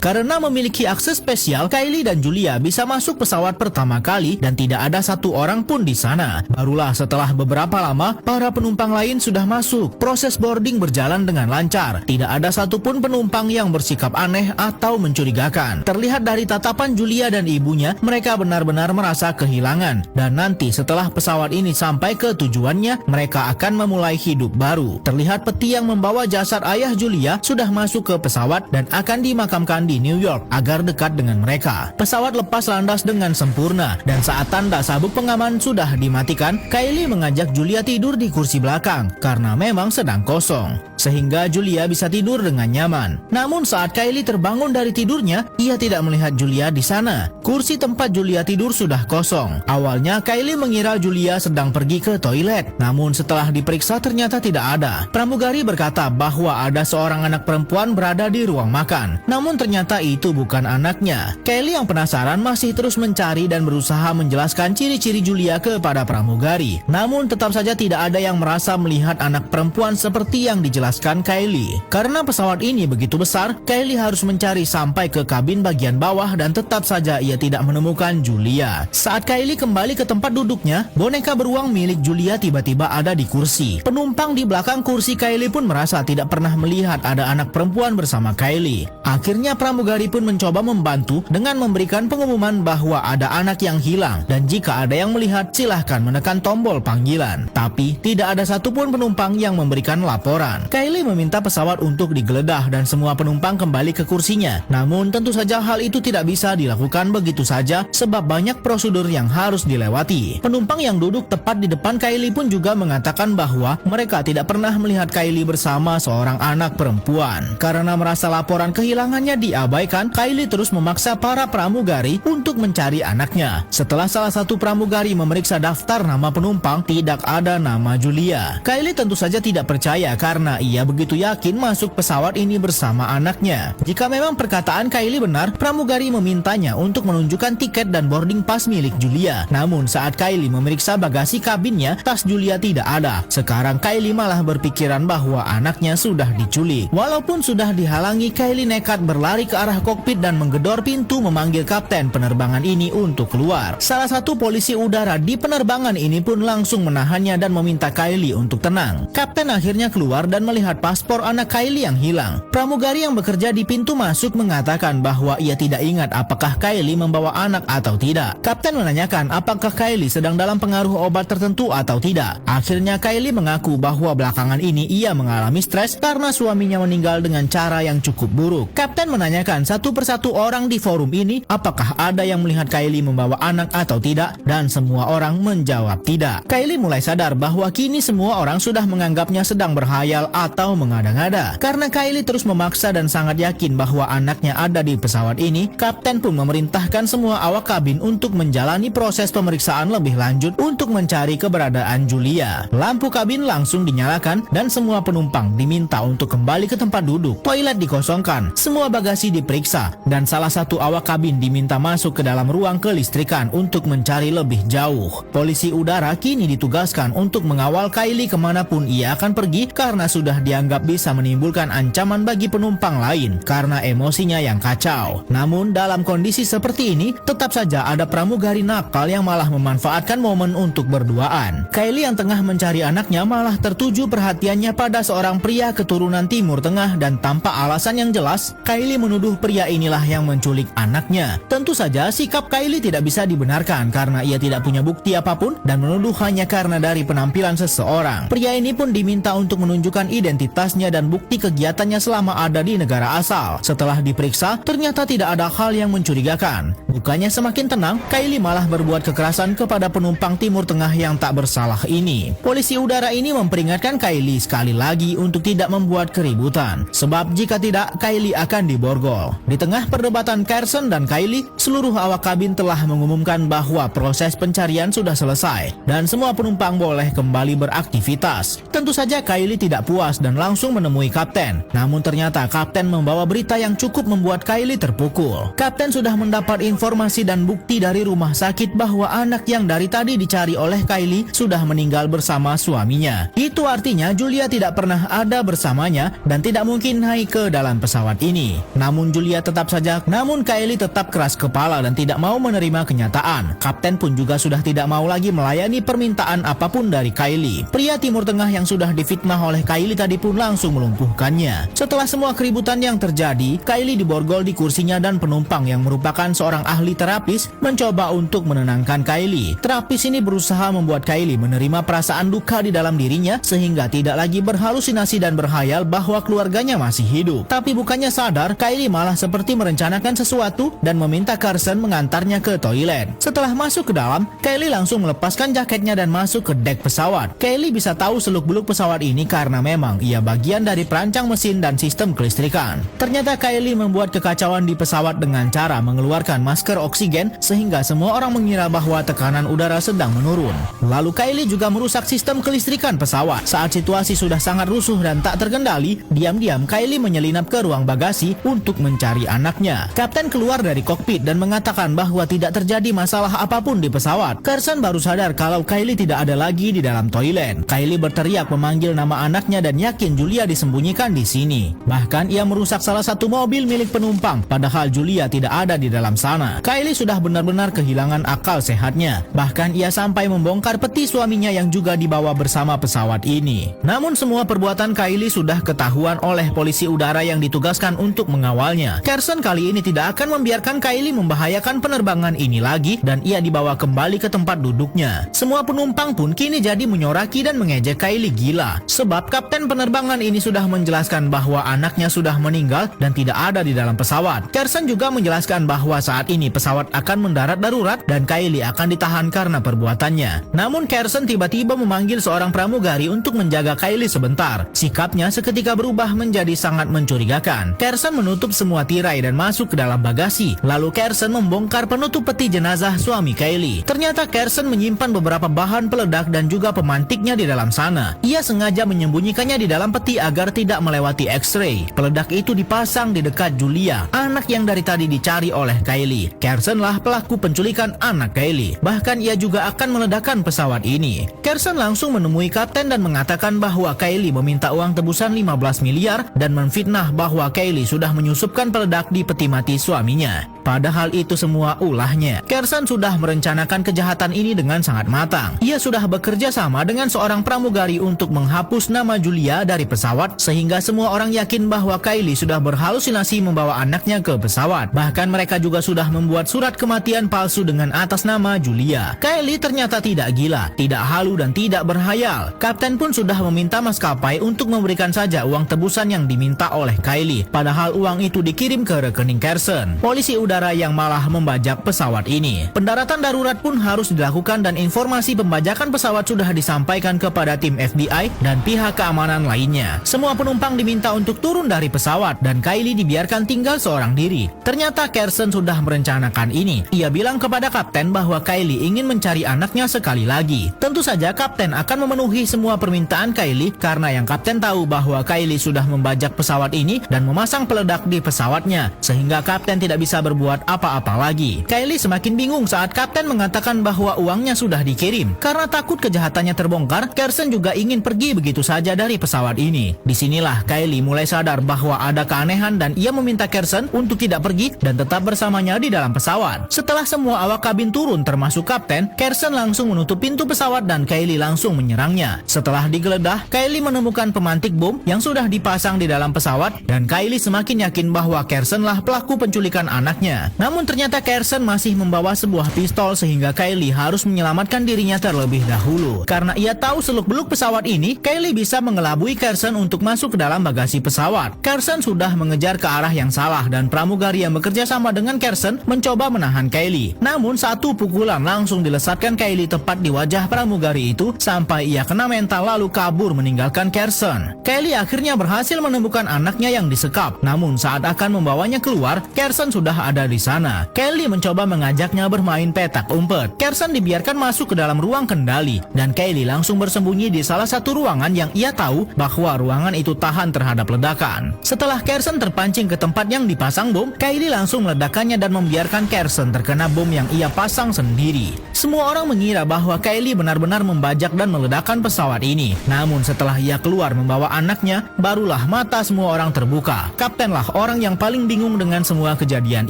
Karena memiliki akses spesial, Kylie dan Julia bisa masuk pesawat pertama kali dan tidak ada satu orang pun di sana. Barulah setelah beberapa lama, para penumpang lain sudah masuk. Proses boarding berjalan dengan lancar. Tidak ada satupun penumpang yang bersikap aneh atau mencurigakan. Terlihat dari tatapan Julia dan ibunya, mereka benar-benar merasa kehilangan. Dan nanti setelah pesawat ini sampai ke tujuannya, mereka akan memulai hidup baru. Terlihat peti yang membawa jasad ayah Julia sudah masuk ke pesawat dan akan dimakamkan di New York agar dekat dengan mereka. Pesawat lepas landas dengan sempurna dan saat tanda sabuk pengaman sudah dimatikan, Kylie mengajak Julia tidur di kursi belakang karena memang sedang kosong, sehingga Julia bisa tidur dengan nyaman. Namun saat Kylie terbangun dari tidurnya, ia tidak melihat Julia di sana. Kursi tempat Julia tidur sudah kosong. Awalnya Kylie mengira Julia sedang pergi ke toilet, namun setelah diperiksa ternyata tidak ada. Pramugari berkata bahwa ada seorang anak perempuan berada di ruang makan, namun ternyata itu bukan anaknya. Kylie yang penasaran masih terus mencari dan berusaha menjelaskan ciri-ciri Julia kepada pramugari. Namun tetap saja tidak ada yang merasa melihat anak perempuan seperti yang dijelaskan Kylie. Karena pesawat ini begitu besar, Kylie harus mencari sampai ke kabin bagian bawah dan tetap saja ia tidak menemukan Julia. Saat Kylie kembali ke tempat duduknya, boneka beruang milik Julia tiba-tiba ada di kursi. Penumpang di belakang kursi Kylie pun merasa tidak pernah melihat ada anak perempuan bersama Kylie. Akhirnya pramugari pun mencoba membantu dengan memberikan pengumuman bahwa ada anak yang hilang dan jika ada yang melihat silahkan menekan tombol panggilan. Tapi tidak ada satupun penumpang yang memberikan laporan. Kylie meminta pesawat untuk digeledah dan semua penumpang kembali ke kursinya. Namun tentu saja hal itu tidak bisa dilakukan begitu saja sebab banyak prosedur yang harus dilewati. Penumpang yang duduk tepat di depan Kylie pun juga mengatakan bahwa mereka tidak pernah melihat Kylie bersama seorang anak perempuan. Karena merasa laporan kehilangannya diabaikan, Kylie terus memaksa para pramugari untuk mencari anaknya. Setelah salah satu pramugari memeriksa daftar nama penumpang, tidak ada nama Julia. Kylie tentu saja tidak percaya karena ia begitu yakin masuk pesawat ini bersama anaknya. Jika memang perkataan Kylie benar, pramugari memintanya untuk menunjukkan tiket dan boarding pass milik Julia. Namun saat Kylie memeriksa bagasi kabinnya, tas Julia tidak ada. Sekarang Kylie malah berpikiran bahwa anaknya sudah diculik. Walaupun sudah dihalangi, Kylie nekat berlari ke arah kokpit dan menggedor pintu memanggil kapten penerbangan ini untuk keluar. Salah satu polisi udara di penerbangan ini pun langsung menahannya dan meminta Kylie untuk tenang. Kapten akhirnya keluar dan melihat paspor anak Kylie yang hilang. Pramugari yang bekerja di pintu masuk mengatakan bahwa ia tidak ingat apakah Kylie membawa anak atau tidak. Kapten menanyakan apakah Kylie sedang dalam pengaruh obat tertentu atau tidak. Akhirnya Kylie mengaku bahwa belakangan ini ia mengalami stres karena suaminya meninggal dengan cara yang cukup buruk. Kapten menanyakan satu persatu orang di forum ini apakah ada yang melihat Kylie membawa anak atau tidak, dan semua orang menjawab tidak. Kylie mulai sadar bahwa kini semua orang sudah menganggapnya sedang berhayal atau mengada-ngada. Karena Kylie terus memaksa dan sangat yakin bahwa anaknya ada di pesawat ini, kapten pun memerintahkan semua awak kabin untuk menjalani proses pemeriksaan lebih lanjut untuk mencari keberadaan Julia. Lampu kabin langsung dinyalakan dan semua penumpang diminta untuk kembali ke tempat duduk. Toilet dikosongkan, semua bagasi diperiksa, dan salah satu awak kabin diminta masuk ke dalam ruang kelistrikan untuk mencari lebih jauh. Polisi udara kini ditugaskan untuk mengawal Kylie kemanapun ia akan pergi karena sudah dianggap bisa menimbulkan ancaman bagi penumpang lain karena emosinya yang kacau. Namun dalam kondisi seperti ini, tetap saja ada pramugari nakal yang malah memanfaatkan momen untuk berduaan. Kylie yang tengah mencari anaknya malah tertuju perhatiannya pada seorang pria keturunan Timur Tengah dan tanpa alasan yang jelas, Kylie menuduh pria inilah yang menculik anaknya. Tentu saja sikap Kylie tidak bisa dibenarkan karena ia tidak punya bukti apapun dan menuduh hanya karena dari penampilan seseorang. Pria ini pun diminta untuk menunjukkan identitasnya dan bukti kegiatannya selama ada di negara asal. Setelah diperiksa, ternyata tidak ada hal yang mencurigakan. Bukannya semakin tenang, Kylie malah berbuat kekerasan kepada penumpang Timur Tengah yang tak bersalah ini. Polisi udara ini memperingatkan Kylie sekali lagi untuk tidak membuat keributan, sebab jika tidak, Kylie akan diborgol. Di tengah perdebatan Carson dan Kylie, seluruh awak kabin telah mengumumkan bahwa proses pencarian sudah selesai dan semua penumpang boleh kembali beraktivitas. Tentu saja Kylie tidak puas kelas dan langsung menemui kapten. Namun ternyata kapten membawa berita yang cukup membuat Kylie terpukul. Kapten sudah mendapat informasi dan bukti dari rumah sakit bahwa anak yang dari tadi dicari oleh Kylie sudah meninggal bersama suaminya. Itu artinya Julia tidak pernah ada bersamanya dan tidak mungkin naik ke dalam pesawat ini. Namun Kylie tetap keras kepala dan tidak mau menerima kenyataan. Kapten pun juga sudah tidak mau lagi melayani permintaan apapun dari Kylie. Pria Timur Tengah yang sudah difitnah oleh Kylie tadi pun langsung melumpuhkannya. Setelah semua keributan yang terjadi, Kylie diborgol di kursinya dan penumpang yang merupakan seorang ahli terapis mencoba untuk menenangkan Kylie. Terapis ini berusaha membuat Kylie menerima perasaan duka di dalam dirinya sehingga tidak lagi berhalusinasi dan berhayal bahwa keluarganya masih hidup. Tapi bukannya sadar, Kylie malah seperti merencanakan sesuatu dan meminta Carson mengantarnya ke toilet. Setelah masuk ke dalam, Kylie langsung melepaskan jaketnya dan masuk ke dek pesawat. Kylie bisa tahu seluk-beluk pesawat ini karena memang ia bagian dari perancang mesin dan sistem kelistrikan. Ternyata Kylie membuat kekacauan di pesawat dengan cara mengeluarkan masker oksigen sehingga semua orang mengira bahwa tekanan udara sedang menurun. Lalu Kylie juga merusak sistem kelistrikan pesawat. Saat situasi sudah sangat rusuh dan tak terkendali, diam-diam Kylie menyelinap ke ruang bagasi untuk mencari anaknya. Kapten keluar dari kokpit dan mengatakan bahwa tidak terjadi masalah apapun di pesawat. Carson baru sadar kalau Kylie tidak ada lagi di dalam toilet. Kylie berteriak memanggil nama anaknya dan yakin Julia disembunyikan di sini. Bahkan ia merusak salah satu mobil milik penumpang, padahal Julia tidak ada di dalam sana. Kylie sudah benar-benar kehilangan akal sehatnya. Bahkan ia sampai membongkar peti suaminya yang juga dibawa bersama pesawat ini. Namun semua perbuatan Kylie sudah ketahuan oleh polisi udara yang ditugaskan untuk mengawalnya. Carson kali ini tidak akan membiarkan Kylie membahayakan penerbangan ini lagi dan ia dibawa kembali ke tempat duduknya. Semua penumpang pun kini jadi menyoraki dan mengejek Kylie gila. Sebab kapten penerbangan ini sudah menjelaskan bahwa anaknya sudah meninggal dan tidak ada di dalam pesawat. Carson juga menjelaskan bahwa saat ini pesawat akan mendarat darurat dan Kylie akan ditahan karena perbuatannya. Namun Carson tiba-tiba memanggil seorang pramugari untuk menjaga Kylie sebentar. Sikapnya seketika berubah menjadi sangat mencurigakan. Carson menutup semua tirai dan masuk ke dalam bagasi. Lalu Carson membongkar penutup peti jenazah suami Kylie. Ternyata Carson menyimpan beberapa bahan peledak dan juga pemantiknya di dalam sana. Ia sengaja menyembunyikannya di dalam peti agar tidak melewati X-ray. Peledak itu dipasang di dekat Julia, anak yang dari tadi dicari oleh Kylie. Carson lah pelaku penculikan anak Kylie. Bahkan ia juga akan meledakkan pesawat ini. Carson langsung menemui kapten dan mengatakan bahwa Kylie meminta uang tebusan 15 miliar dan menfitnah bahwa Kylie sudah menyusupkan peledak di peti mati suaminya. Padahal itu semua ulahnya. Carson sudah merencanakan kejahatan ini dengan sangat matang. Ia sudah bekerja sama dengan seorang pramugari untuk menghapus nama Julia dari pesawat sehingga semua orang yakin bahwa Kylie sudah berhalusinasi membawa anaknya ke pesawat. Bahkan mereka juga sudah membuat surat kematian palsu dengan atas nama Julia. Kylie ternyata tidak gila, tidak halu dan tidak berhayal. Kapten pun sudah meminta maskapai untuk memberikan saja uang tebusan yang diminta oleh Kylie. Padahal uang itu dikirim ke rekening Carson. Polisi udara yang malah membajak pesawat ini. Pendaratan darurat pun harus dilakukan dan informasi pembajakan pesawat sudah disampaikan kepada tim FBI dan pihak keamanan lainnya. Semua penumpang diminta untuk turun dari pesawat dan Kylie dibiarkan tinggal seorang diri. Ternyata Carson sudah merencanakan ini. Ia bilang kepada kapten bahwa Kylie ingin mencari anaknya sekali lagi. Tentu saja kapten akan memenuhi semua permintaan Kylie karena yang kapten tahu bahwa Kylie sudah membajak pesawat ini dan memasang peledak di pesawatnya sehingga kapten tidak bisa berbuat apa-apa lagi. Kylie semakin bingung saat kapten mengatakan bahwa uangnya sudah dikirim. Karena takut kejahatannya terbongkar, Carson juga ingin pergi begitu saja dari pesawat ini. Disinilah Kylie mulai sadar bahwa ada keanehan dan ia meminta Carson untuk tidak pergi dan tetap bersamanya di dalam pesawat. Setelah semua awak kabin turun termasuk kapten, Carson langsung menutup pintu pesawat dan Kylie langsung menyerangnya. Setelah digeledah, Kylie menemukan pemantik bom yang sudah dipasang di dalam pesawat dan Kylie semakin yakin bahwa Carson lah pelaku penculikan anaknya. Namun ternyata Carson masih membawa sebuah pistol sehingga Kylie harus menyelamatkan dirinya terlebih dahulu. Karena ia tahu seluk-beluk pesawat ini, Kylie bisa mengelabui Carson untuk masuk ke dalam bagasi pesawat. Carson sudah mengejar ke arah yang salah dan pramugari yang bekerja sama dengan Carson mencoba menahan Kylie. Namun satu pukulan langsung dilesatkan Kylie tepat di wajah pramugari itu sampai ia kena mental lalu kabur meninggalkan Carson. Kylie akhirnya berhasil menemukan anaknya yang disekap. Namun saat akan membawanya keluar, Carson sudah ada ada di sana. Kylie mencoba mengajaknya bermain petak umpet. Carson dibiarkan masuk ke dalam ruang kendali dan Kylie langsung bersembunyi di salah satu ruangan yang ia tahu bahwa ruangan itu tahan terhadap ledakan. Setelah Carson terpancing ke tempat yang dipasang bom, Kylie langsung meledakkannya dan membiarkan Carson terkena bom yang ia pasang sendiri. Semua orang mengira bahwa Kylie benar-benar membajak dan meledakkan pesawat ini. Namun setelah ia keluar membawa anaknya, barulah mata semua orang terbuka. Kaptenlah orang yang paling bingung dengan semua kejadian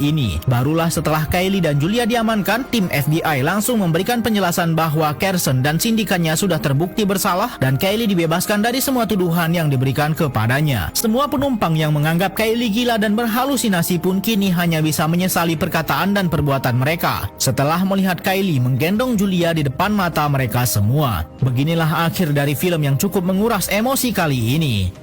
ini. Barulah setelah Kylie dan Julia diamankan, tim FBI langsung memberikan penjelasan bahwa Carson dan sindikannya sudah terbukti bersalah dan Kylie dibebaskan dari semua tuduhan yang diberikan kepadanya. Semua penumpang yang menganggap Kylie gila dan berhalusinasi pun kini hanya bisa menyesali perkataan dan perbuatan mereka setelah melihat Kylie menggendong Julia di depan mata mereka semua. Beginilah akhir dari film yang cukup menguras emosi kali ini.